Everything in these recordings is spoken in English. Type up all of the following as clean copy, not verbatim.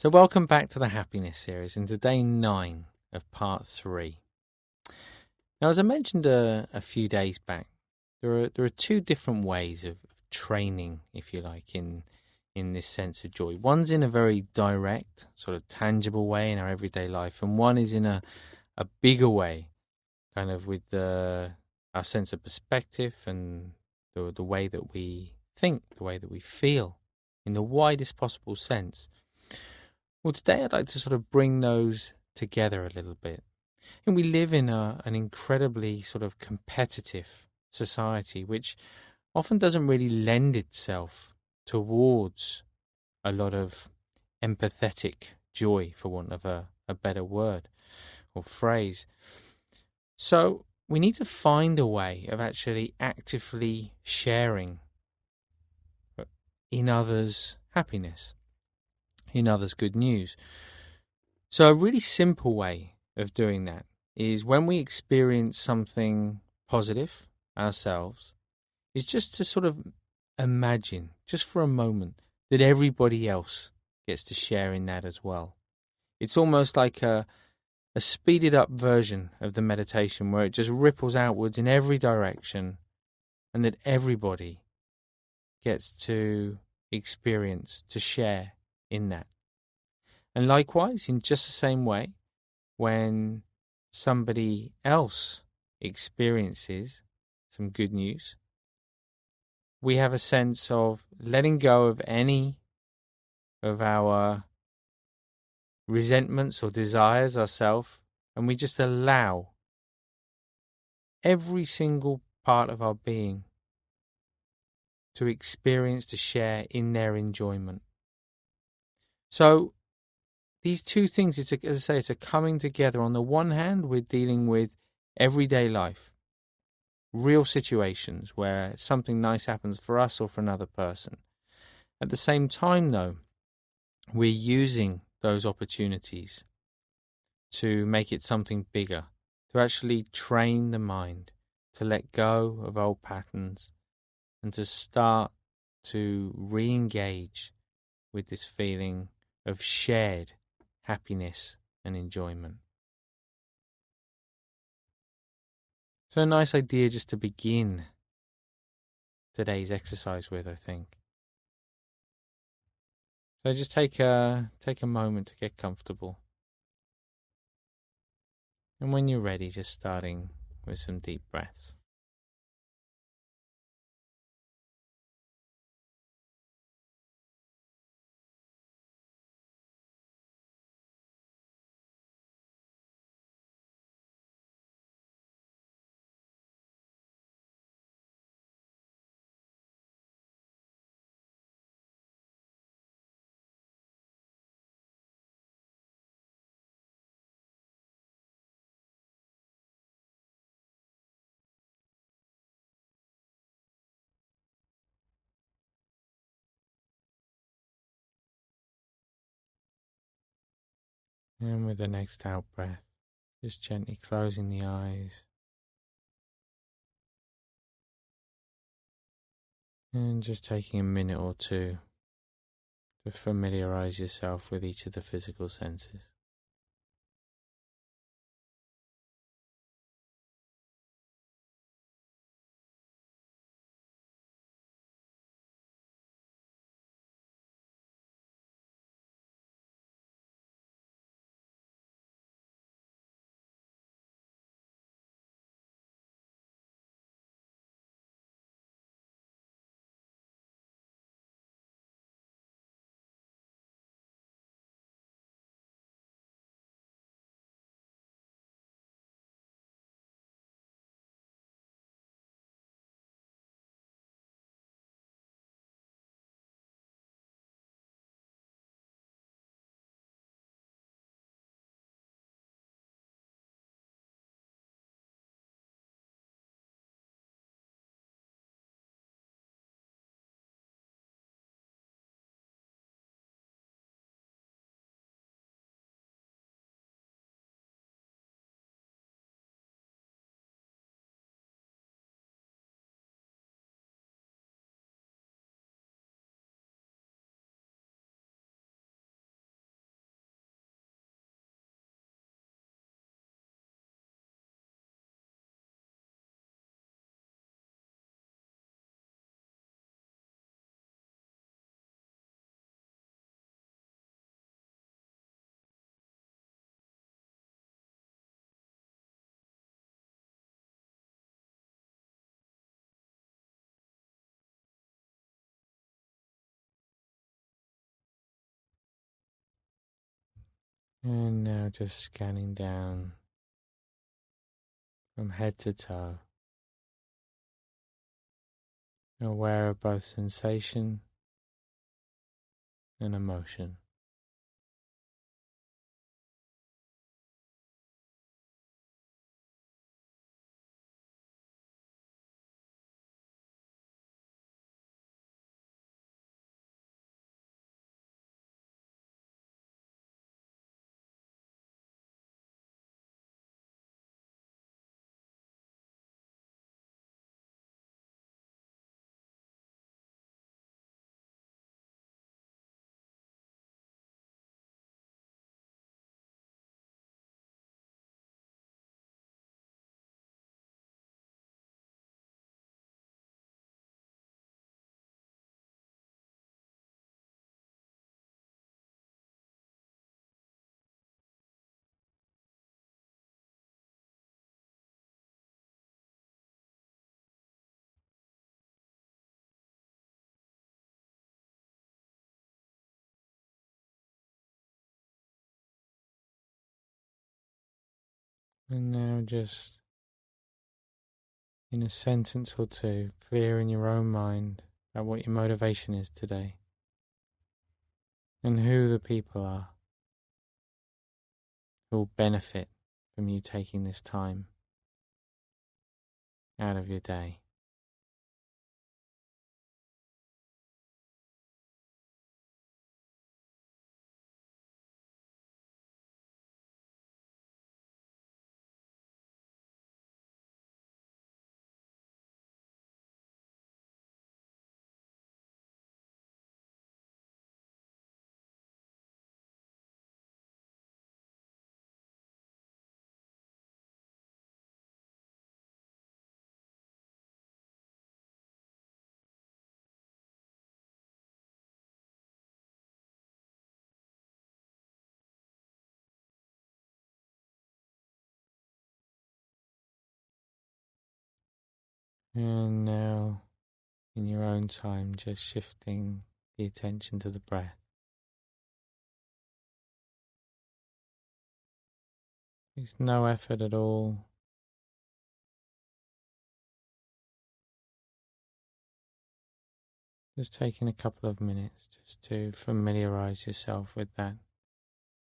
So welcome back to the Happiness series and today 9 of part 3. Now, as I mentioned a few days back, there are two different ways of training, if you like, in this sense of joy. One's in a very direct, sort of tangible way in our everyday life, and one is in a bigger way, kind of with our sense of perspective and the way that we think, the way that we feel, in the widest possible sense. Well, today I'd like to sort of bring those together a little bit. And we live in an incredibly sort of competitive society, which often doesn't really lend itself towards a lot of empathetic joy, for want of a better word or phrase. So we need to find a way of actually actively sharing in others' happiness, in others' good news. So a really simple way of doing that is when we experience something positive ourselves, is just to sort of imagine, just for a moment, that everybody else gets to share in that as well. It's almost like a speeded up version of the meditation where it just ripples outwards in every direction and that everybody gets to experience, to share in that. And likewise, in just the same way, when somebody else experiences some good news, we have a sense of letting go of any of our resentments or desires ourselves, and we just allow every single part of our being to experience, to share in their enjoyment. So these two things, as I say, it's a coming together. On the one hand, we're dealing with everyday life, real situations where something nice happens for us or for another person. At the same time, though, we're using those opportunities to make it something bigger, to actually train the mind, to let go of old patterns and to start to re-engage with this feeling of shared happiness and enjoyment. So a nice idea just to begin today's exercise with, I think. So just take a moment to get comfortable. And when you're ready, just starting with some deep breaths. And with the next out breath, just gently closing the eyes. And just taking a minute or two to familiarize yourself with each of the physical senses. And now just scanning down from head to toe, aware of both sensation and emotion. And now just in a sentence or two, clear in your own mind about what your motivation is today and who the people are who will benefit from you taking this time out of your day. And now, in your own time, just shifting the attention to the breath. It's no effort at all. Just taking a couple of minutes just to familiarize yourself with that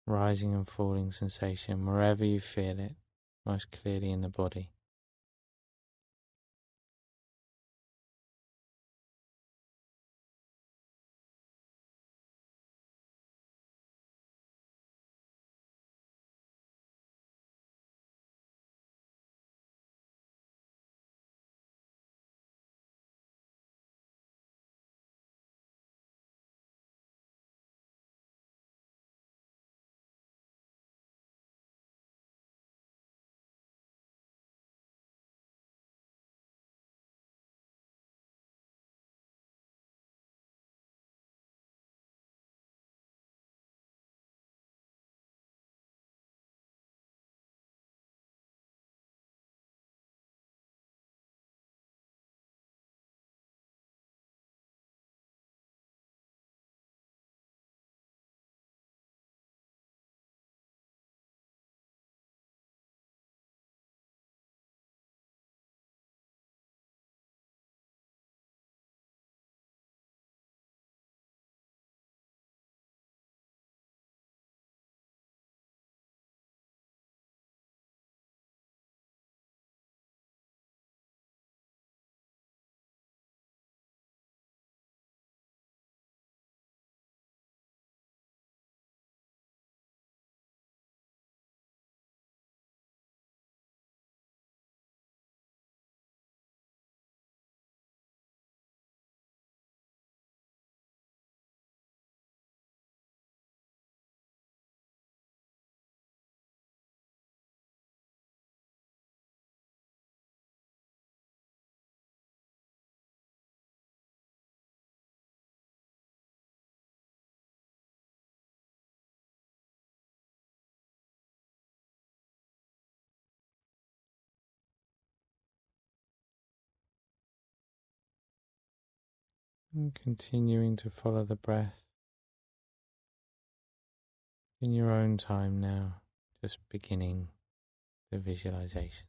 rising and falling sensation wherever you feel it most clearly in the body. And continuing to follow the breath In your own time now, just beginning the visualization.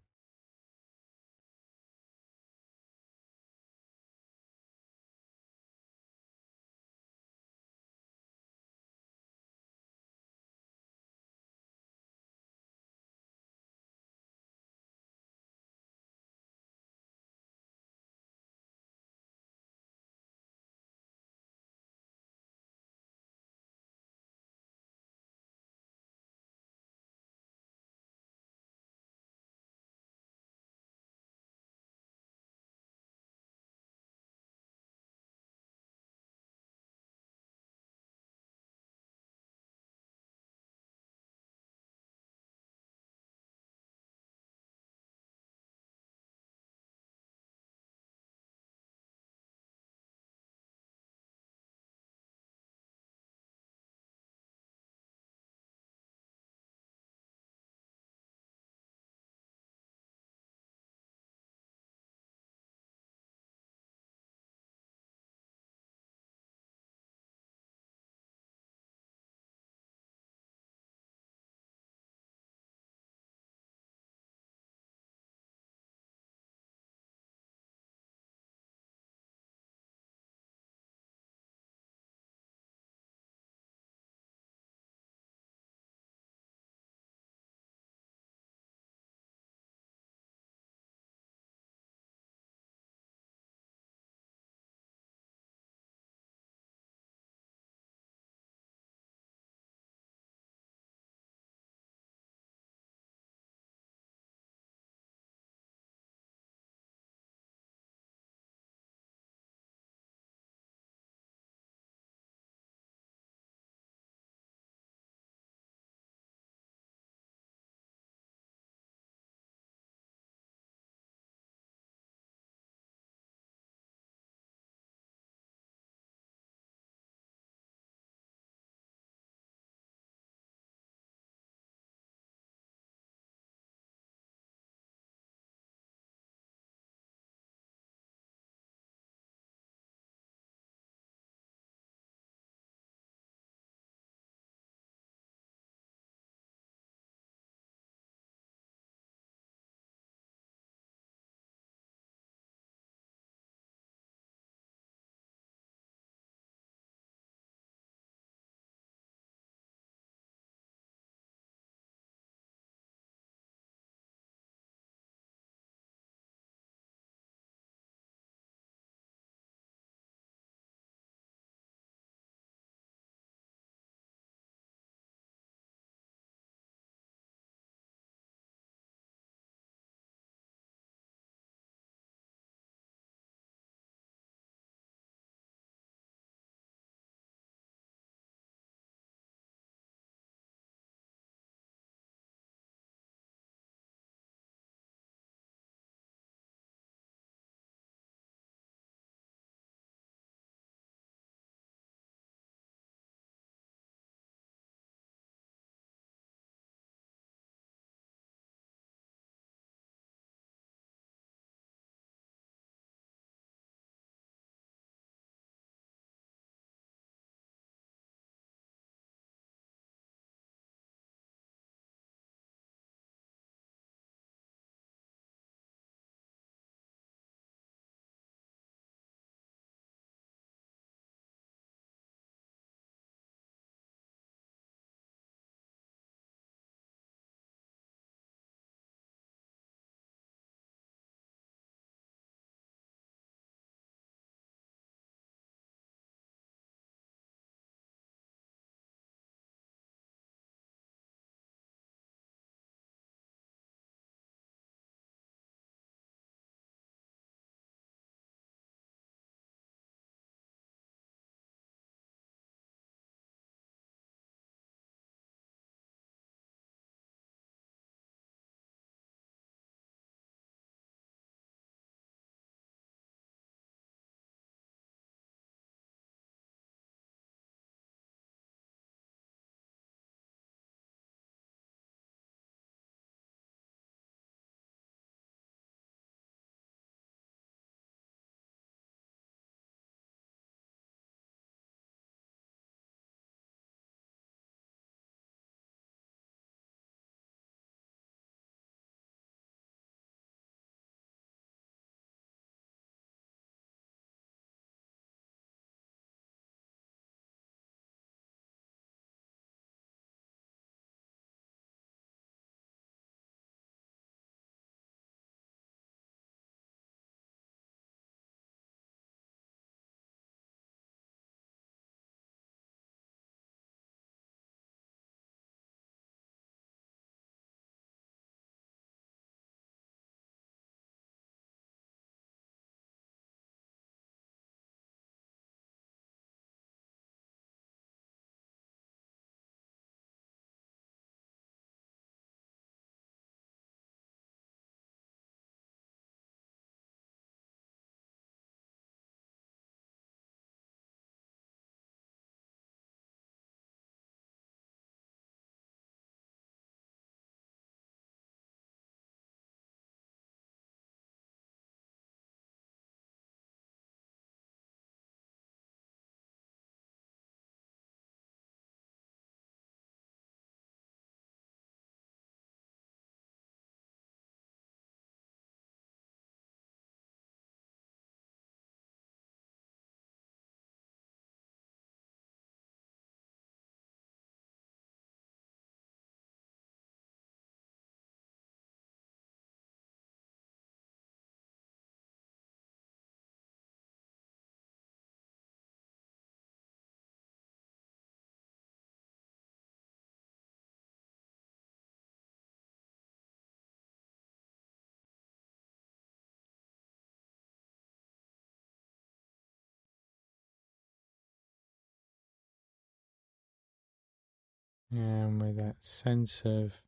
And with that sense of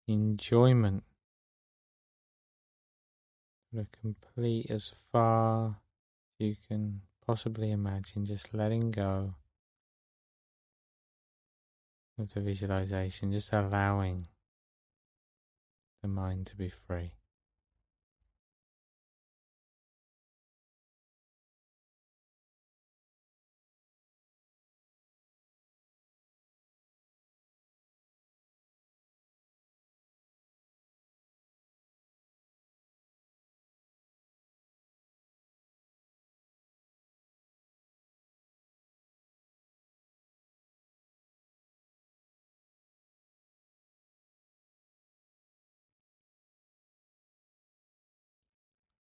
enjoyment, to complete as far as you can possibly imagine, just letting go of the visualization, just allowing the mind to be free.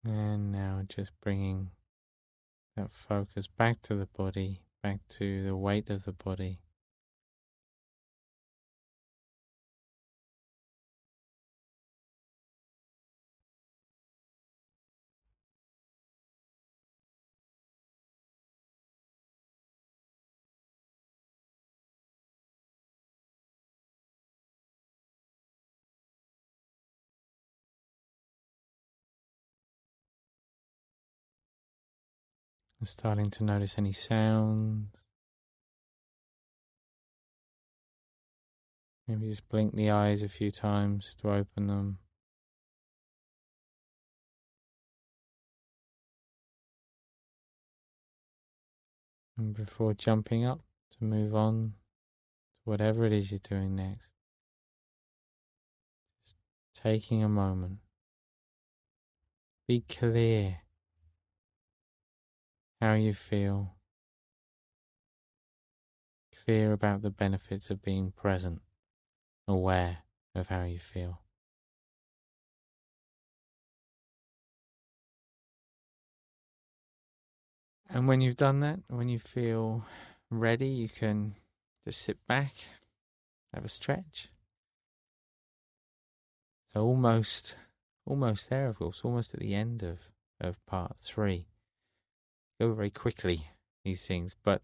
And now just bringing that focus back to the body, back to the weight of the body. And starting to notice any sounds. Maybe just blink the eyes a few times to open them. And before jumping up to move on to whatever it is you're doing next, just taking a moment. Be clear how you feel. Clear about the benefits of being present, aware of how you feel. And when you've done that, when you feel ready, you can just sit back, have a stretch. So almost there, of course, almost at the end of part 3. Go very quickly, these things, but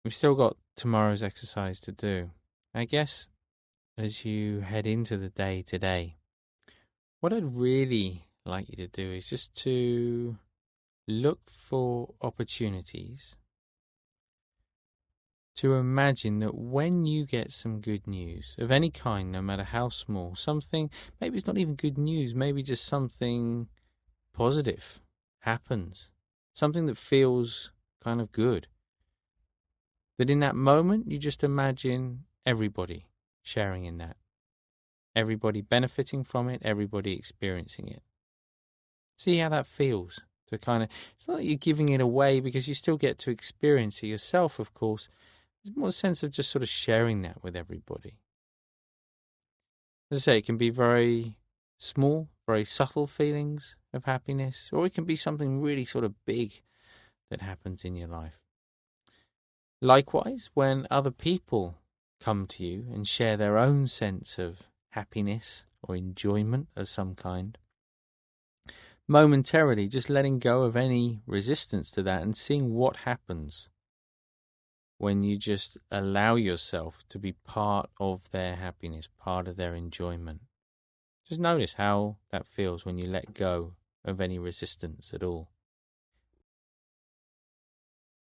we've still got tomorrow's exercise to do. I guess as you head into the day today, what I'd really like you to do is just to look for opportunities to imagine that when you get some good news of any kind, no matter how small, something, maybe it's not even good news, maybe just something positive happens, something that feels kind of good, that in that moment you just imagine everybody sharing in that, everybody benefiting from it, everybody experiencing it. See how that feels. To kind of, it's not that you're giving it away because you still get to experience it yourself, of course. There's more a sense of just sort of sharing that with everybody. As I say, it can be very small, very subtle feelings of happiness, or it can be something really sort of big that happens in your life. Likewise, when other people come to you and share their own sense of happiness or enjoyment of some kind, momentarily just letting go of any resistance to that and seeing what happens when you just allow yourself to be part of their happiness, part of their enjoyment. Just notice how that feels when you let go of any resistance at all.